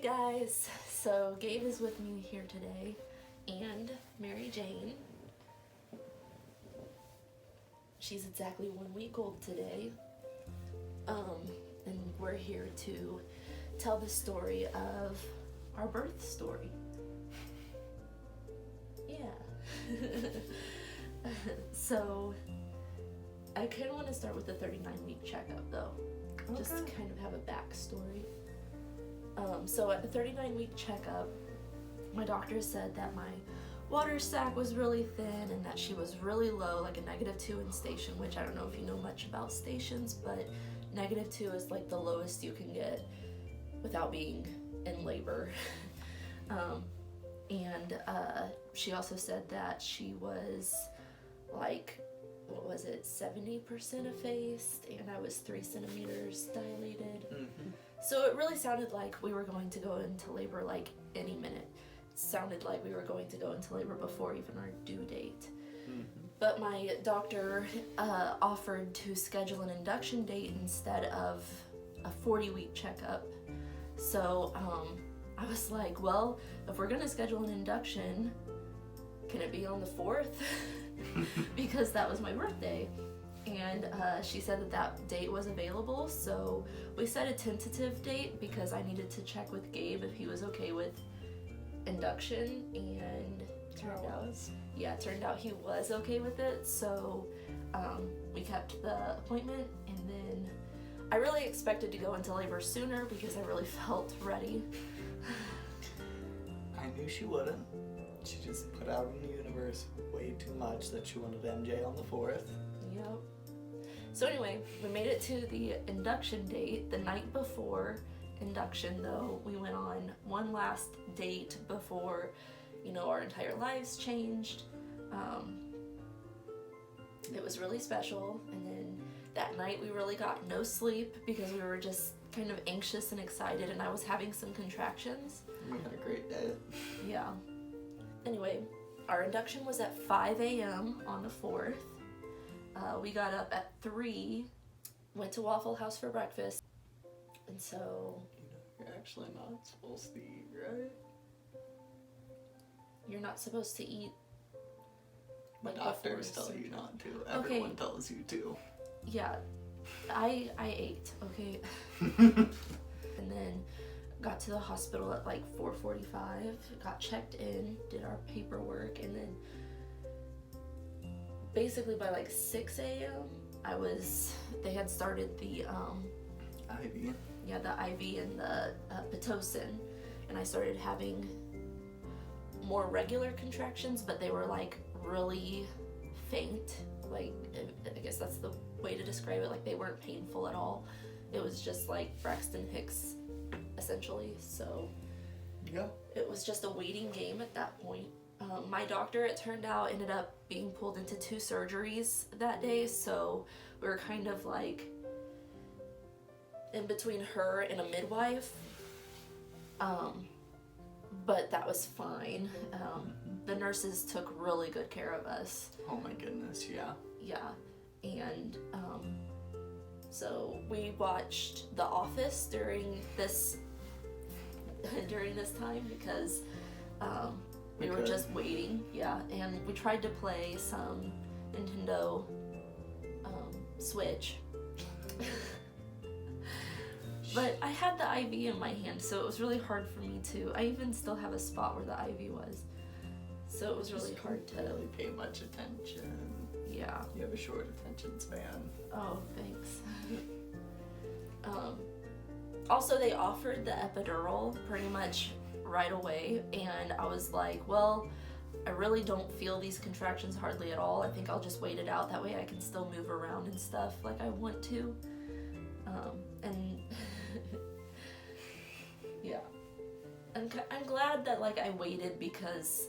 guys, so Gabe is with me here today, and Mary Jane. She's exactly 1 week old today, and we're here to tell the story of our birth story. Yeah. So, I kind of want to start with the 39-week checkup, though. Okay. Just to kind of have a backstory. So at the 39-week checkup, my doctor said that my water sac was really thin and that she was really low, like a -2 in station, which I don't know if you know much about stations, but -2 is like the lowest you can get without being in labor. And she also said that she was like, 70% effaced, and I was 3 centimeters dilated. Mm-hmm. So it really sounded like we were going to go into labor like any minute. It sounded like we were going to go into labor before even our due date. Mm-hmm. But my doctor offered to schedule an induction date instead of a 40-week checkup. So I was like, well, if we're gonna schedule an induction, can it be on the 4th? Because that was my birthday. And she said that that date was available, so we set a tentative date because I needed to check with Gabe if he was okay with induction, and it turned out he was okay with it. So we kept the appointment, and then I really expected to go into labor sooner because I really felt ready. I knew she wouldn't. She just put out in the universe way too much that she wanted MJ on the 4th. Yep. So anyway, we made it to the induction date. The night before induction, though, we went on one last date before, our entire lives changed. It was really special, and then that night we really got no sleep because we were just kind of anxious and excited, and I was having some contractions. We had a great day. Yeah. Anyway, our induction was at 5 a.m. on the 4th. We got up at 3, went to Waffle House for breakfast, and so... You're actually not supposed to eat, right? You're not supposed to eat... My doctors tell you not to. Okay. Everyone tells you to. Yeah, I ate, okay? And then got to the hospital at like 4:45, got checked in, did our paperwork, and then basically by like 6 a.m. they had started the IV. Yeah, the IV and the Pitocin, and I started having more regular contractions, but they were like really faint. Like, I guess that's the way to describe it. Like, they weren't painful at all. It was just like Braxton Hicks, essentially. So yeah, it was just a waiting game at that point. My doctor, it turned out, ended up being pulled into 2 surgeries that day, so we were kind of like in between her and a midwife. But that was fine. The nurses took really good care of us. Oh my goodness, yeah. Yeah, and so we watched The Office during this time because we were just waiting. Yeah, and we tried to play some Nintendo Switch. But I had the IV in my hand, so it was really hard for me to... I even still have a spot where the IV was. So it was really hard to... really pay much attention. Yeah. You have a short attention span. Oh, thanks. Also, they offered the epidural pretty much right away, and I was like, well, I really don't feel these contractions hardly at all. I think I'll just wait it out. That way I can still move around and stuff like I want to. And yeah, I'm glad that like I waited because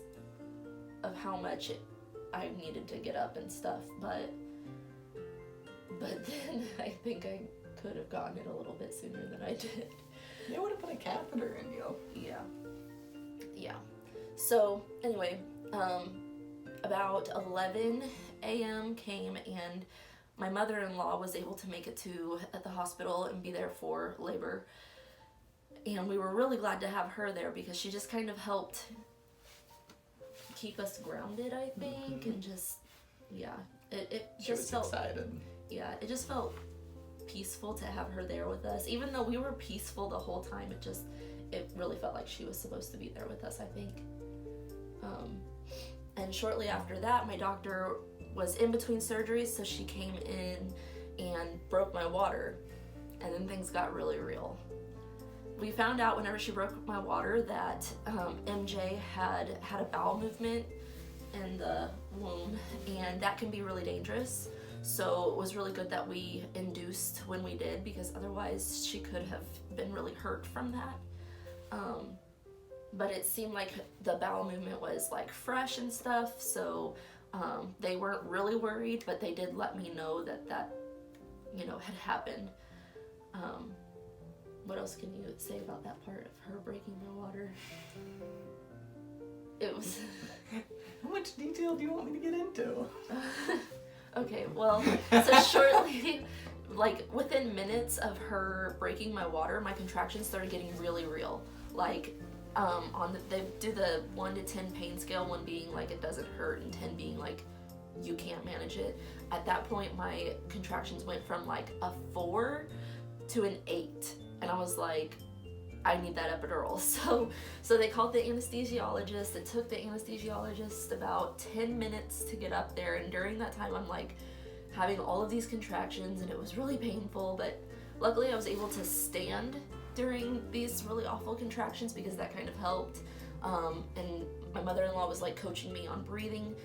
of how much I needed to get up and stuff, but then I think I could have gotten it a little bit sooner than I did. They would have put a catheter in you. Yeah. So anyway, about 11 a.m. came, and my mother-in-law was able to make it to the hospital and be there for labor. And we were really glad to have her there because she just kind of helped keep us grounded, I think, and just, yeah, it She just was felt excited. Yeah, it just felt peaceful to have her there with us. Even though we were peaceful the whole time, it really felt like she was supposed to be there with us, I think. And shortly after that, my doctor was in between surgeries, so she came in and broke my water, and then things got really real. We found out whenever she broke my water that MJ had a bowel movement in the womb, and that can be really dangerous. So it was really good that we induced when we did, because otherwise she could have been really hurt from that. But it seemed like the bowel movement was like fresh and stuff, so they weren't really worried, but they did let me know that had happened. What else can you say about that part of her breaking my water? It was... How much detail do you want me to get into? Okay, well, so shortly, like within minutes of her breaking my water, my contractions started getting really real. Like, they do the 1 to 10 pain scale, 1 being like it doesn't hurt and 10 being like you can't manage it. At that point, my contractions went from like a 4 to an 8, and I was like, I need that epidural. So they called the anesthesiologist. It took the anesthesiologist about 10 minutes to get up there, and during that time I'm like having all of these contractions, and it was really painful, but luckily I was able to stand during these really awful contractions because that kind of helped. And my mother-in-law was like coaching me on breathing,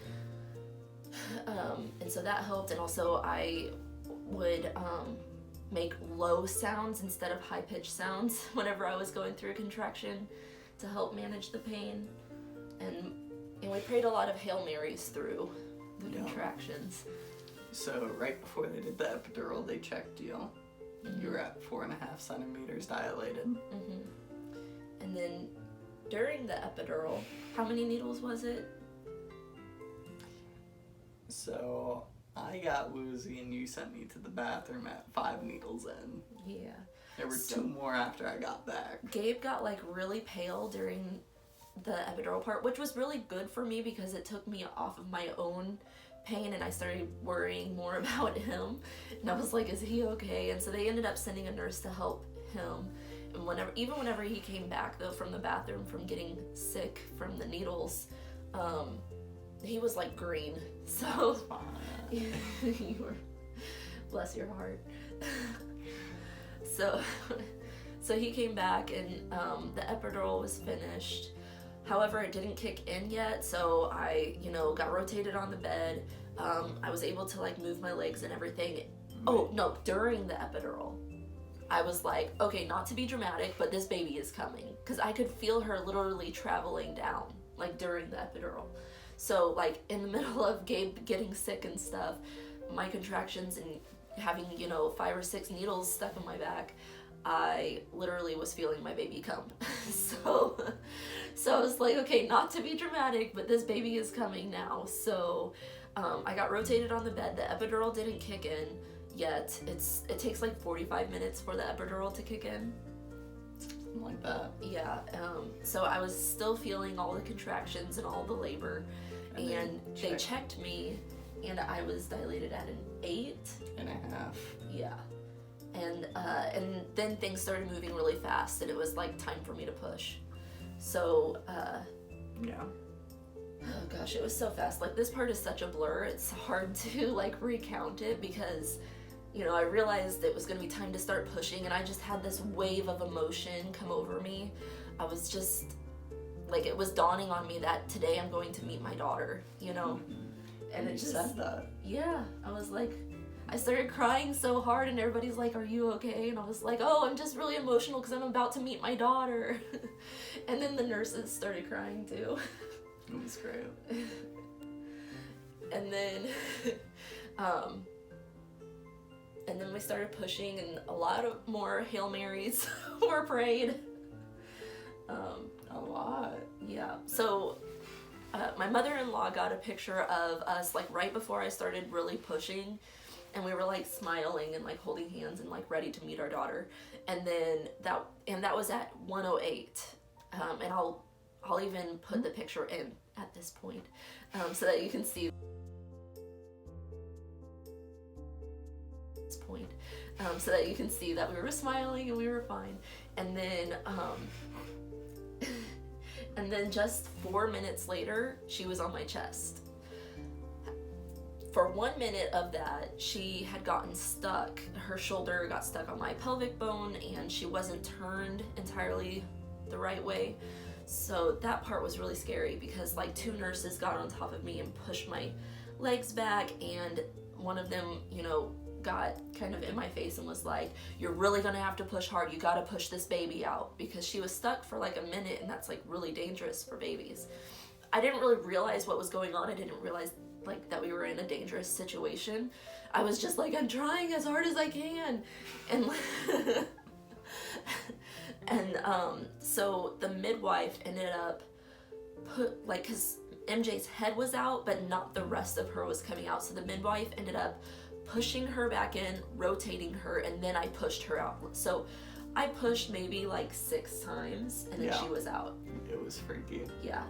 and so that helped. And also I would make low sounds instead of high-pitched sounds whenever I was going through a contraction to help manage the pain. And we prayed a lot of Hail Marys through the contractions. So right before they did the epidural, they checked you. You were at 4.5 centimeters dilated. Mm-hmm. And then during the epidural, how many needles was it? So I got woozy and you sent me to the bathroom at 5 needles in. Yeah. There were 2 more after I got back. Gabe got like really pale during the epidural part, which was really good for me because it took me off of my own pain and I started worrying more about him. And I was like, is he okay? And so they ended up sending a nurse to help him. And whenever he came back though from the bathroom from getting sick from the needles, he was like green. So you were, bless your heart. So he came back and the epidural was finished. However, it didn't kick in yet, so I, got rotated on the bed. I was able to like move my legs and everything. Oh no, during the epidural, I was like, okay, not to be dramatic, but this baby is coming, because I could feel her literally traveling down, like during the epidural. So like in the middle of Gabe getting sick and stuff, my contractions and having 5 or 6 needles stuck in my back, I literally was feeling my baby come. So I was like, okay, not to be dramatic, but this baby is coming now. So I got rotated on the bed. The epidural didn't kick in yet. It takes like 45 minutes for the epidural to kick in. Something like that. Yeah. So I was still feeling all the contractions and all the labor. And they checked me, and I was dilated at an 8.5. Yeah. And then things started moving really fast, and it was like time for me to push. So yeah. Oh gosh, it was so fast. Like this part is such a blur. It's hard to like recount it because I realized it was gonna be time to start pushing, and I just had this wave of emotion come over me. I was just like, it was dawning on me that today I'm going to meet my daughter, Mm-hmm. And it just said that. Yeah, I was like, I started crying so hard, and everybody's like, are you okay? And I was like, oh, I'm just really emotional because I'm about to meet my daughter. And then the nurses started crying too. It was great. And then we started pushing, and a lot of more Hail Marys were prayed. A lot. Yeah. So my mother-in-law got a picture of us like right before I started really pushing, and we were like smiling and like holding hands and like ready to meet our daughter. And then that was at 1:08. And I'll even put the picture in at this point, so that you can see this point, so that you can see that we were smiling and we were fine. And then and then just 4 minutes later, she was on my chest. For 1 minute of that, she had gotten stuck. Her shoulder got stuck on my pelvic bone, and she wasn't turned entirely the right way. So that part was really scary, because like 2 nurses got on top of me and pushed my legs back, and one of them, you know, got kind of in my face and was like, "You're really gonna have to push hard. You gotta push this baby out," because she was stuck for like a minute, and that's like really dangerous for babies. I didn't really realize what was going on. I didn't realize like that we were in a dangerous situation. I was just like, I'm trying as hard as I can, and so the midwife ended up because MJ's head was out, but not the rest of her was coming out. So the midwife ended up pushing her back in, rotating her, and then I pushed her out. So I pushed maybe like 6 times, and then she was out. It was freaky. Yeah.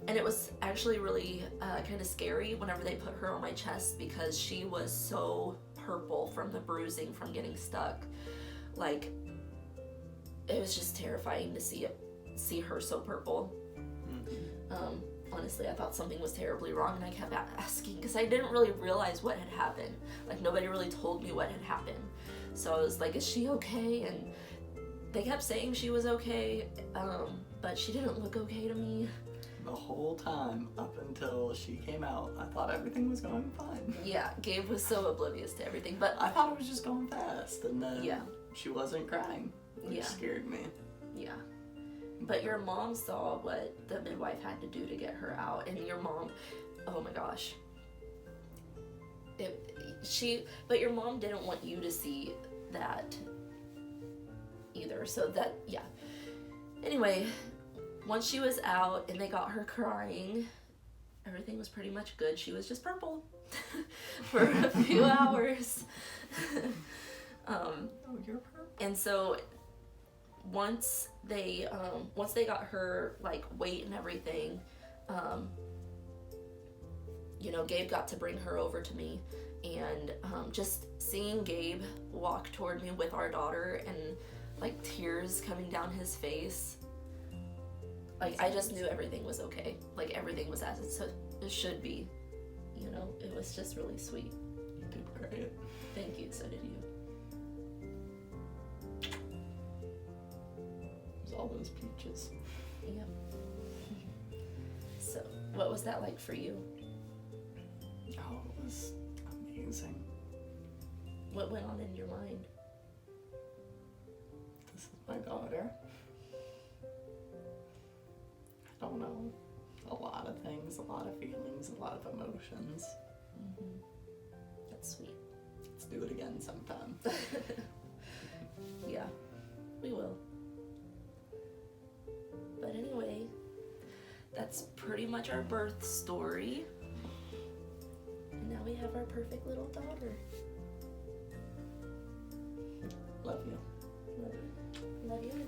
And it was actually really kind of scary whenever they put her on my chest, because she was so purple from the bruising from getting stuck. Like, it was just terrifying to see her so purple. Mm-hmm. Honestly, I thought something was terribly wrong, and I kept asking, because I didn't really realize what had happened. Like, nobody really told me what had happened. So I was like, is she okay? And they kept saying she was okay, but she didn't look okay to me. The whole time up until she came out, I thought everything was going fine. Yeah, Gabe was so oblivious to everything, but I thought it was just going fast, and then she wasn't crying, which scared me. Yeah. But your mom saw what the midwife had to do to get her out, and your mom, oh my gosh. But your mom didn't want you to see that either, so that, Anyway, once she was out and they got her crying, everything was pretty much good. She was just purple for a few hours. You're purple. And so once they got her like weight and everything, Gabe got to bring her over to me, and just seeing Gabe walk toward me with our daughter and like tears coming down his face, like I just knew everything was okay. Like everything was as it should be. It was just really sweet. You did great. Thank you. So did you. All those peaches. Yep. So, what was that like for you? Oh, it was amazing. What went on in your mind? This is my daughter. I don't know. A lot of things, a lot of feelings, a lot of emotions. Mm-hmm. That's sweet. Let's do it again sometime. Yeah, we will. But anyway, that's pretty much our birth story. And now we have our perfect little daughter. Love you. Love you. Love you.